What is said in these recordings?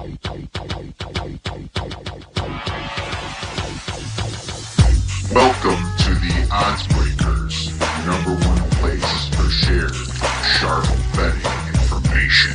Welcome to the Odds Breakers, number one place for shared, sharp betting information.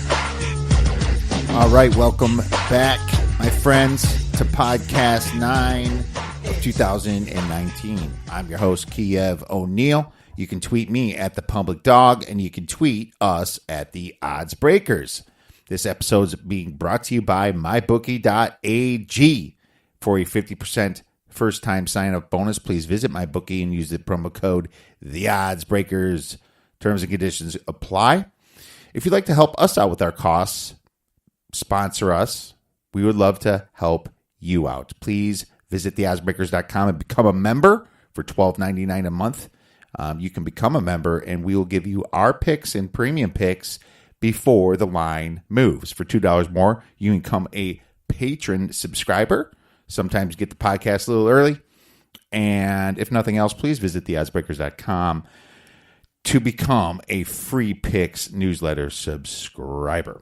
All right, welcome back, my friends, to podcast 9 of 2019. I'm your host, Kiev O'Neill. You can tweet me at The Public Dog, and you can tweet us at The Odds Breakers. This episode is being brought to you by MyBookie.ag. For a 50% first-time sign-up bonus, please visit MyBookie and use the promo code TheOddsBreakers. Terms and conditions apply. If you'd like to help us out with our costs, sponsor us. We would love to help you out. Please visit theoddsbreakers.com and become a member for $12.99 a month. You can become a member, and we will give you our picks and premium picks before the line moves. For $2 more, you can become a patron subscriber. Sometimes get the podcast a little early. And if nothing else, please visit theoddsbreakers.com to become a free picks newsletter subscriber.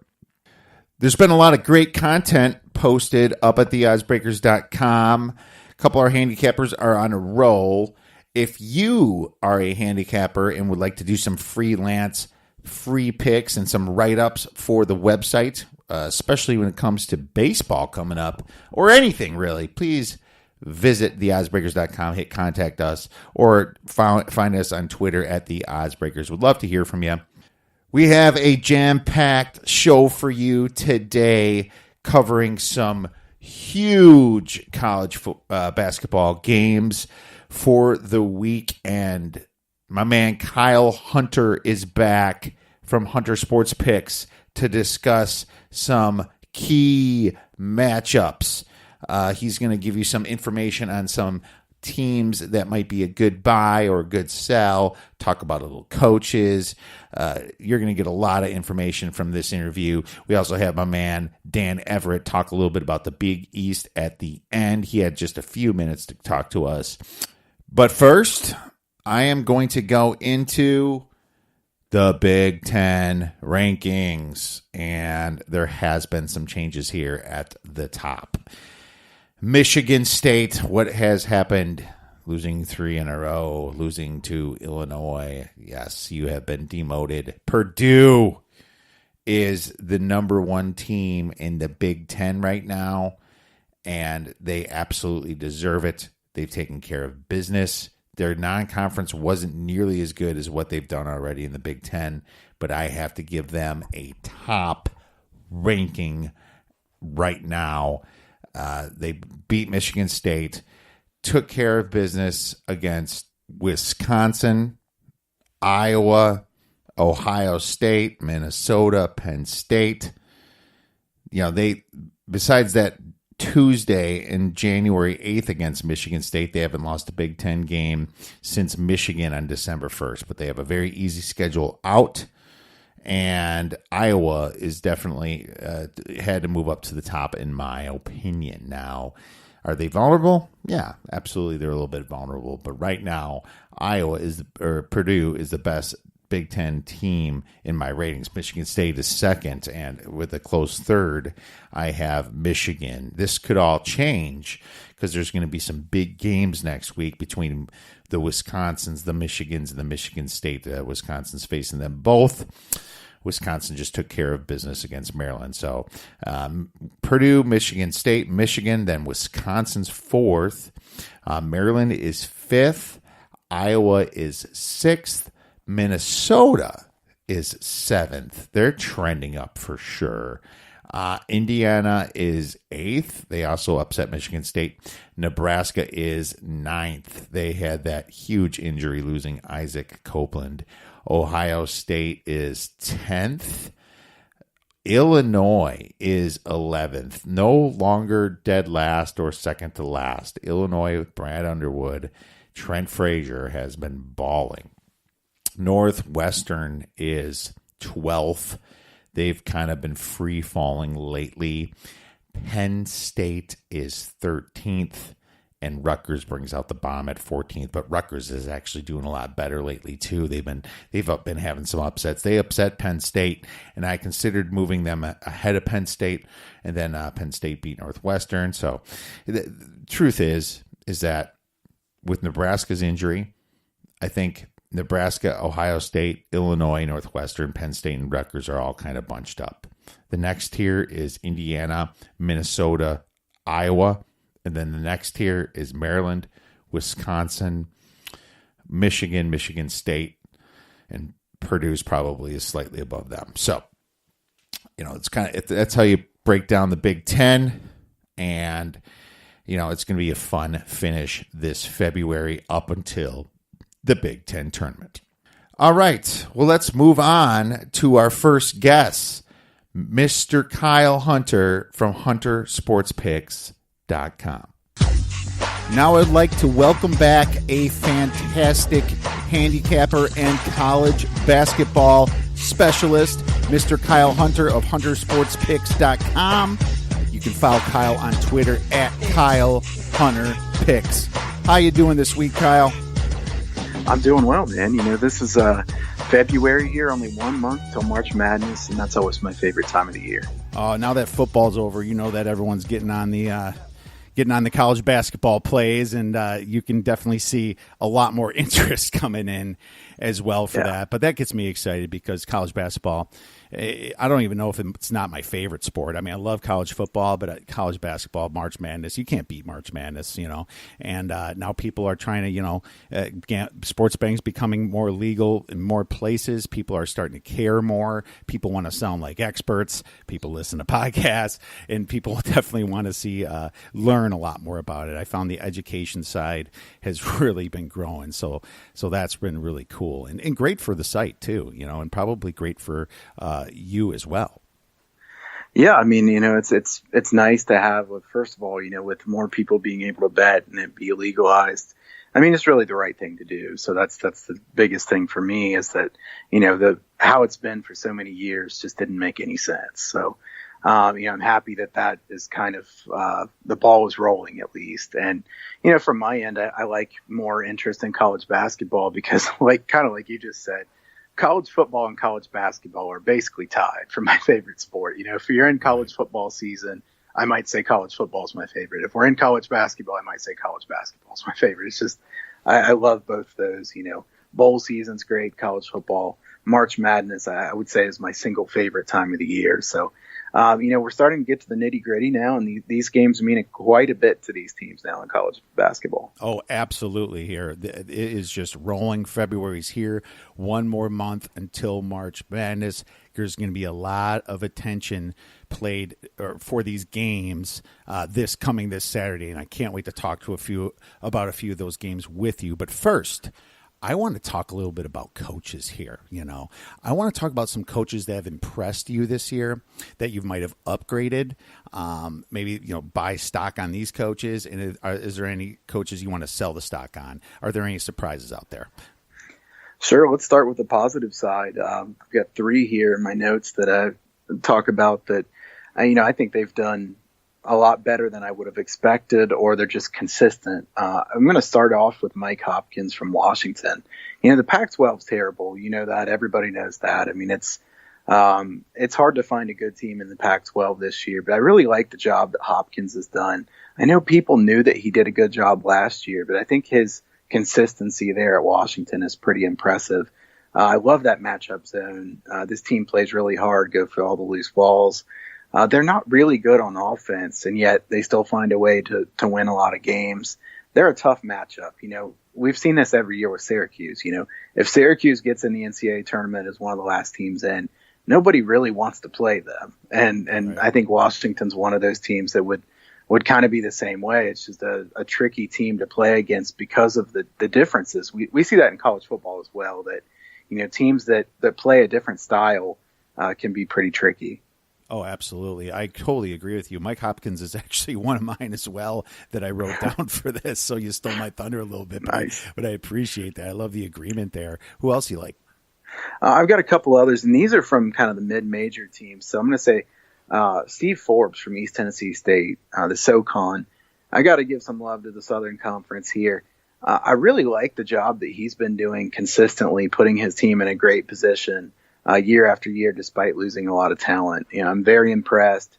There's been a lot of great content posted up at theoddsbreakers.com. A couple of our handicappers are on a roll. If you are a handicapper and would like to do some freelance free picks and some write-ups for the website, especially when it comes to baseball coming up, or anything really, please visit theoddsbreakers.com, hit contact us, or find us on Twitter at theoddsbreakers. We'd love to hear from you. We have a jam-packed show for you today, covering some huge college basketball games for the weekend. My man Kyle Hunter is back from Hunter Sports Picks to discuss some key matchups. He's going to give you some information on some teams that might be a good buy or a good sell, talk about a little coaches. You're going to get a lot of information from this interview. We also have my man Dan Everett talk a little bit about the Big East at the end. He had just a few minutes to talk to us. But first, I am going to go into the Big Ten rankings, and there has been some changes here at the top. Michigan State, what has happened? Losing 3 in a row, losing to Illinois. Yes, you have been demoted. Purdue is the number one team in the Big Ten right now, and they absolutely deserve it. They've taken care of business. Their non-conference wasn't nearly as good as what they've done already in the Big Ten, but I have to give them a top ranking right now. They beat Michigan State, took care of business against Wisconsin, Iowa, Ohio State, Minnesota, Penn State. You know, they, besides that Tuesday in January 8th against Michigan State, they haven't lost a Big Ten game since Michigan on December 1st, but they have a very easy schedule out, and Iowa is definitely had to move up to the top in my opinion. Now, are they vulnerable? Yeah, absolutely, they're a little bit vulnerable, but right now Purdue is the best Big Ten team in my ratings. Michigan State is second, and with a close third, I have Michigan. This could all change because there's going to be some big games next week between the Wisconsins, the Michigans, and the Michigan State. Wisconsin's facing them both. Wisconsin just took care of business against Maryland. So Purdue, Michigan State, Michigan, then Wisconsin's fourth. Maryland is fifth. Iowa is sixth. Minnesota is seventh. They're trending up for sure. Indiana is eighth. They also upset Michigan State. Nebraska is ninth. They had that huge injury losing Isaac Copeland. Ohio State is 10th. Illinois is 11th. No longer dead last or second to last. Illinois with Brad Underwood. Trent Frazier has been balling. Northwestern is 12th. They've kind of been free falling lately. Penn State is 13th. and Rutgers brings out the bomb at 14th. But Rutgers is actually doing a lot better lately too. They've been having some upsets. They upset Penn State, and I considered moving them ahead of Penn State, and then Penn State beat Northwestern. So the truth is that with Nebraska's injury, I think Nebraska, Ohio State, Illinois, Northwestern, Penn State, and Rutgers are all kind of bunched up. The next tier is Indiana, Minnesota, Iowa. And then the next tier is Maryland, Wisconsin, Michigan, Michigan State, and Purdue's probably is slightly above them. So, it's that's how you break down the Big Ten. And, it's going to be a fun finish this February up until the Big Ten tournament. All right. Well, let's move on to our first guest, Mr. Kyle Hunter from HunterSportsPicks.com. Now I'd like to welcome back a fantastic handicapper and college basketball specialist, Mr. Kyle Hunter of HunterSportsPicks.com. You can follow Kyle on Twitter at KyleHunterPicks. How you doing this week, Kyle? I'm doing well, man. This is February here, only 1 month till March Madness, and that's always my favorite time of the year. Now that football's over, that everyone's getting on the college basketball plays, and you can definitely see a lot more interest coming in as well for that. But that gets me excited because college basketball, I don't even know if it's not my favorite sport. I mean, I love college football, but college basketball, March Madness, you can't beat March Madness, And now people are trying to, sports betting's becoming more legal in more places. People are starting to care more. People want to sound like experts. People listen to podcasts, and people definitely want to learn a lot more about it. I found the education side has really been growing, so that's been really cool and great for the site too, and probably great for you as well. Yeah, I mean, it's nice to have, first of all, with more people being able to bet and it be legalized. I mean, it's really the right thing to do. So that's the biggest thing for me is that, how it's been for so many years just didn't make any sense. So, I'm happy that is kind of the ball is rolling at least. And, from my end, I like more interest in college basketball because kind of like you just said, college football and college basketball are basically tied for my favorite sport. If you're in college football season, I might say college football is my favorite. If we're in college basketball, I might say college basketball is my favorite. It's just, I love both those, bowl season's great, college football, March Madness, I would say is my single favorite time of the year. So, we're starting to get to the nitty gritty now, and these games mean quite a bit to these teams now in college basketball. Oh, absolutely. Here it is just rolling. February's here. 1 more month until March Madness. There's going to be a lot of attention played for these games this Saturday, and I can't wait to talk to about a few of those games with you. But first, I want to talk a little bit about coaches here. I want to talk about some coaches that have impressed you this year that you might have upgraded. Maybe, buy stock on these coaches. And is there any coaches you want to sell the stock on? Are there any surprises out there? Sure. Let's start with the positive side. I've got 3 here in my notes that I talk about that, I think they've done a lot better than I would have expected, or they're just consistent. I'm going to start off with Mike Hopkins from Washington. The Pac-12 is terrible. That. Everybody knows that. I mean, it's hard to find a good team in the Pac-12 this year, but I really like the job that Hopkins has done. I know people knew that he did a good job last year, but I think his consistency there at Washington is pretty impressive. I love that matchup zone. This team plays really hard, go for all the loose balls. They're not really good on offense, and yet they still find a way to win a lot of games. They're a tough matchup. We've seen this every year with Syracuse. If Syracuse gets in the NCAA tournament as one of the last teams in, nobody really wants to play them. And right. I think Washington's one of those teams that would kind of be the same way. It's just a tricky team to play against because of the differences. We see that in college football as well, that, teams that play a different style can be pretty tricky. Oh, absolutely. I totally agree with you. Mike Hopkins is actually one of mine as well that I wrote down for this. So you stole my thunder a little bit, nice. But I appreciate that. I love the agreement there. Who else you like? I've got a couple others, and these are from kind of the mid-major teams. So I'm going to say Steve Forbes from East Tennessee State, the SoCon. I got to give some love to the Southern Conference here. I really like the job that he's been doing consistently, putting his team in a great position year after year, despite losing a lot of talent. I'm very impressed.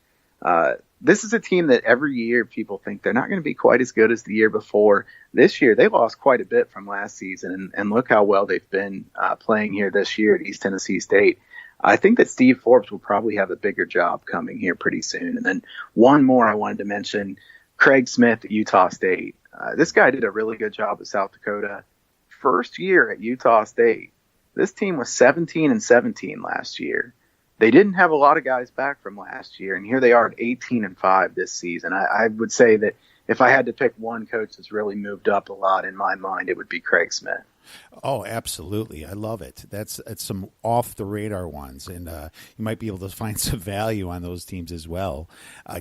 This is a team that every year people think they're not going to be quite as good as the year before. This year, they lost quite a bit from last season, and look how well they've been playing here this year at East Tennessee State. I think that Steve Forbes will probably have a bigger job coming here pretty soon. And then one more I wanted to mention, Craig Smith at Utah State. This guy did a really good job at South Dakota. First year at Utah State, this team was 17-17 last year. They didn't have a lot of guys back from last year, and here they are at 18-5 this season. I would say that if I had to pick one coach that's really moved up a lot in my mind, it would be Craig Smith. Oh, absolutely. I love it. It's some off the radar ones, and you might be able to find some value on those teams as well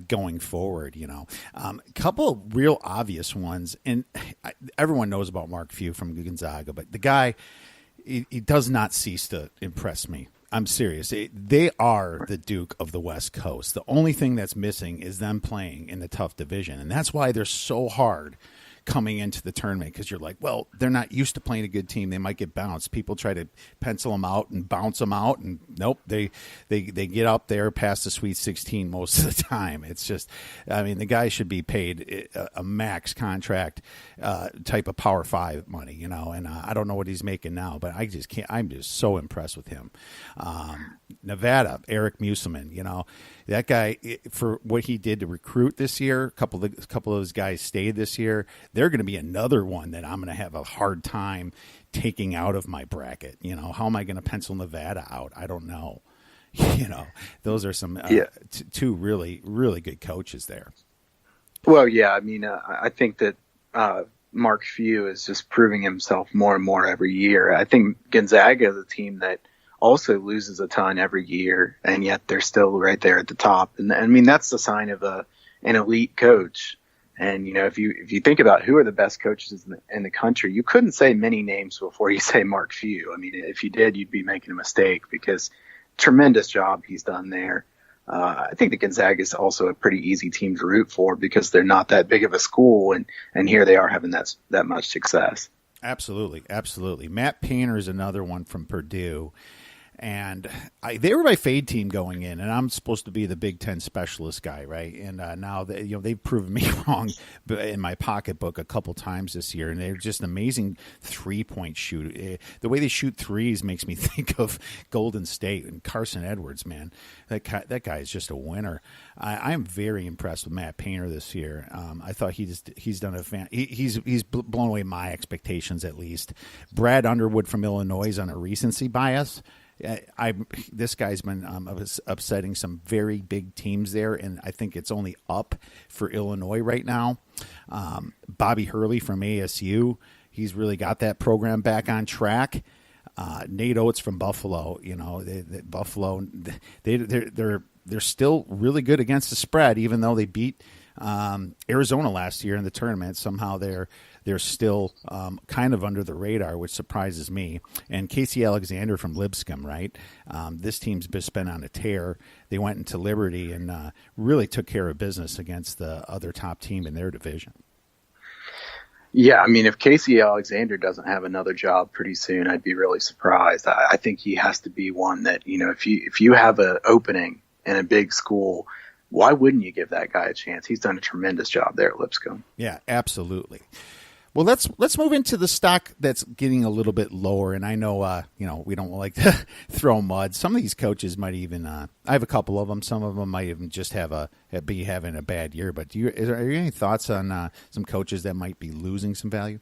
going forward. A couple of real obvious ones, and everyone knows about Mark Few from Gonzaga, but the guy, he does not cease to impress me. I'm serious. They are the Duke of the West Coast. The only thing that's missing is them playing in the tough division, and that's why they're so hard coming into the tournament, because you're like, well, they're not used to playing a good team. They might get bounced. People try to pencil them out and bounce them out, and nope, they get up there past the Sweet 16 most of the time. It's just, the guy should be paid a max contract type of Power 5 money, and I don't know what he's making now, but I just can't. I'm just so impressed with him. Nevada, Eric Musselman, that guy, for what he did to recruit this year, a couple of those guys stayed this year. They're going to be another one that I'm going to have a hard time taking out of my bracket. How am I going to pencil Nevada out? I don't know. Those are some two really, really good coaches there. Well, yeah, I think that Mark Few is just proving himself more and more every year. I think Gonzaga is a team that also loses a ton every year, and yet they're still right there at the top. And that's the sign of an elite coach. And if you think about who are the best coaches in the country, you couldn't say many names before you say Mark Few. If you did, you'd be making a mistake, because tremendous job he's done there. I think the Gonzaga is also a pretty easy team to root for, because they're not that big of a school, and here they are having that much success. Absolutely. Matt Painter is another one from Purdue. And they were my fade team going in, and I'm supposed to be the Big Ten specialist guy, right? And now they've proven me wrong in my pocketbook a couple times this year, and they're just an amazing 3-point shoot. The way they shoot threes makes me think of Golden State and Carson Edwards. Man, that guy is just a winner. I'm very impressed with Matt Painter this year. I thought he's done he's blown away my expectations, at least. Brad Underwood from Illinois is on a recency bias. This guy's been upsetting some very big teams there, and I think it's only up for Illinois right now. Bobby Hurley from ASU, he's really got that program back on track. Nate Oates from Buffalo, Buffalo, they're still really good against the spread, even though they beat Arizona last year in the tournament. Somehow they're still kind of under the radar, which surprises me. And Casey Alexander from Lipscomb, right? This team's just been on a tear. They went into Liberty and really took care of business against the other top team in their division. Yeah, if Casey Alexander doesn't have another job pretty soon, I'd be really surprised. I think he has to be one that, if you have an opening in a big school, why wouldn't you give that guy a chance? He's done a tremendous job there at Lipscomb. Yeah, absolutely. Well, let's move into the stock that's getting a little bit lower, and I know we don't like to throw mud. Some of these coaches might even I have a couple of them. Some of them might even just be having a bad year. But are there any thoughts on some coaches that might be losing some value?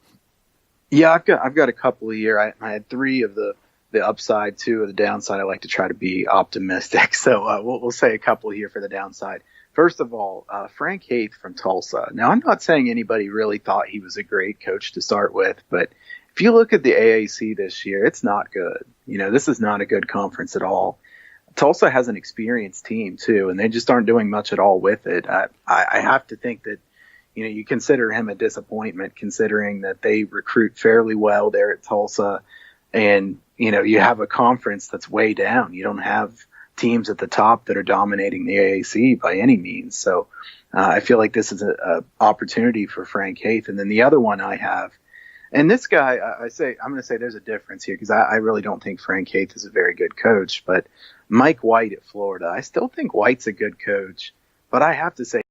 Yeah, I've got a couple here. I had 3 of the upside, 2 of the downside. I like to try to be optimistic, so we'll say a couple here for the downside. First of all, Frank Haith from Tulsa. Now, I'm not saying anybody really thought he was a great coach to start with, but if you look at the AAC this year, it's not good. This is not a good conference at all. Tulsa has an experienced team, too, and they just aren't doing much at all with it. I have to think that, you consider him a disappointment, considering that they recruit fairly well there at Tulsa, and, you have a conference that's way down. You don't have teams at the top that are dominating the AAC by any means. So I feel like this is a opportunity for Frank Haith. And then the other one I have, and this guy, I'm going to say there's a difference here because I really don't think Frank Haith is a very good coach. But Mike White at Florida, I still think White's a good coach. But I have to say